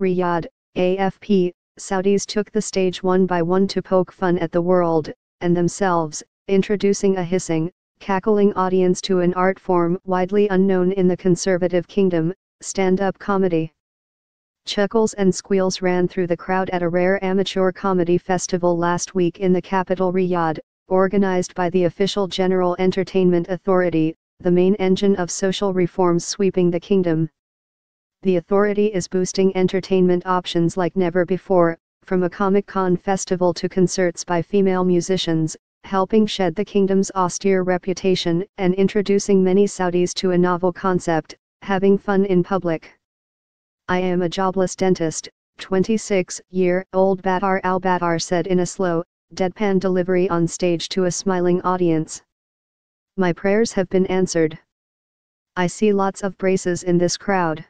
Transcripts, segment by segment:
Riyadh, AFP, Saudis took the stage one by one to poke fun at the world, and themselves, introducing a hissing, cackling audience to an art form widely unknown in the conservative kingdom, stand-up comedy. Chuckles and squeals ran through the crowd at a rare amateur comedy festival last week in the capital Riyadh, organized by the official General Entertainment Authority, the main engine of social reforms sweeping the kingdom. The authority is boosting entertainment options like never before, from a Comic-Con festival to concerts by female musicians, helping shed the kingdom's austere reputation and introducing many Saudis to a novel concept, having fun in public. I am a jobless dentist, 26-year-old Battar al-Battar said in a slow, deadpan delivery on stage to a smiling audience. My prayers have been answered. I see lots of braces in this crowd.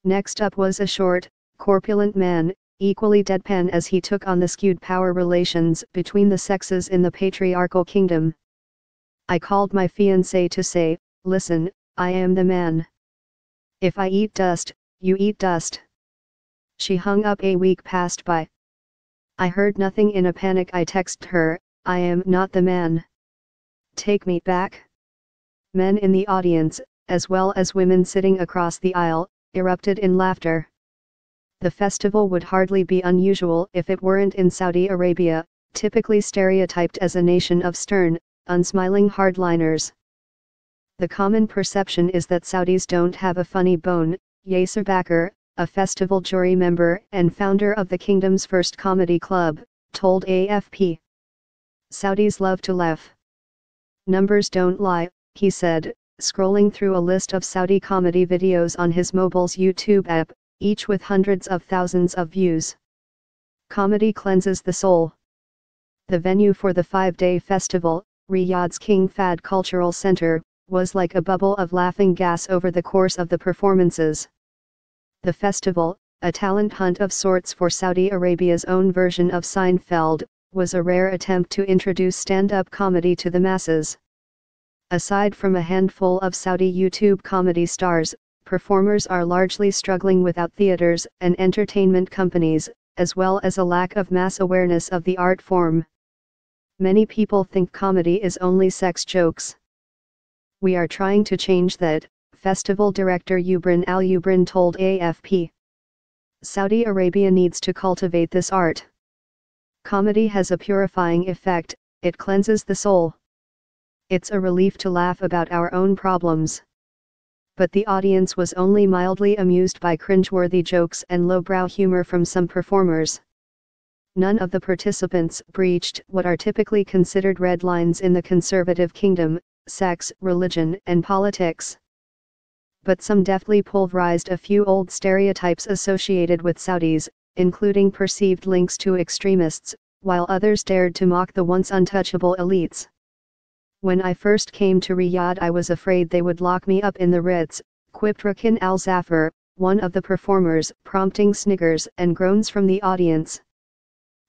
Next up was a short, corpulent man, equally deadpan as he took on the skewed power relations between the sexes in the patriarchal kingdom. I called my fiancée to say, listen, I am the man. If I eat dust, you eat dust. She hung up. A week passed by. I heard nothing. In a panic I texted her, I am not the man. Take me back. Men in the audience, as well as women sitting across the aisle, erupted in laughter. The festival would hardly be unusual if it weren't in Saudi Arabia, typically stereotyped as a nation of stern, unsmiling hardliners. The common perception is that Saudis don't have a funny bone. Yasser Bakr, a festival jury member and founder of the kingdom's first comedy club, told AFP. Saudis love to laugh. Numbers don't lie, he said, scrolling through a list of Saudi comedy videos on his mobile's YouTube app, each with hundreds of thousands of views. Comedy cleanses the soul. The venue for the 5-day festival, Riyadh's King Fahd Cultural Center, was like a bubble of laughing gas over the course of the performances. The festival, a talent hunt of sorts for Saudi Arabia's own version of Seinfeld, was a rare attempt to introduce stand-up comedy to the masses. Aside from a handful of Saudi YouTube comedy stars, performers are largely struggling without theaters and entertainment companies, as well as a lack of mass awareness of the art form. Many people think comedy is only sex jokes. We are trying to change that, festival director Yubrin Al-Yubrin told AFP. Saudi Arabia needs to cultivate this art. Comedy has a purifying effect, it cleanses the soul. It's a relief to laugh about our own problems. But the audience was only mildly amused by cringeworthy jokes and lowbrow humor from some performers. None of the participants breached what are typically considered red lines in the conservative kingdom: sex, religion, and politics. But some deftly pulverized a few old stereotypes associated with Saudis, including perceived links to extremists, while others dared to mock the once untouchable elites. When I first came to Riyadh I was afraid they would lock me up in the Ritz, quipped Rakin Al-Zafar, one of the performers, prompting sniggers and groans from the audience.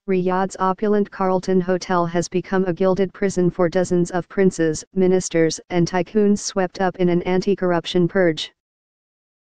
Riyadh's opulent Carlton Hotel has become a gilded prison for dozens of princes, ministers, and tycoons swept up in an anti-corruption purge.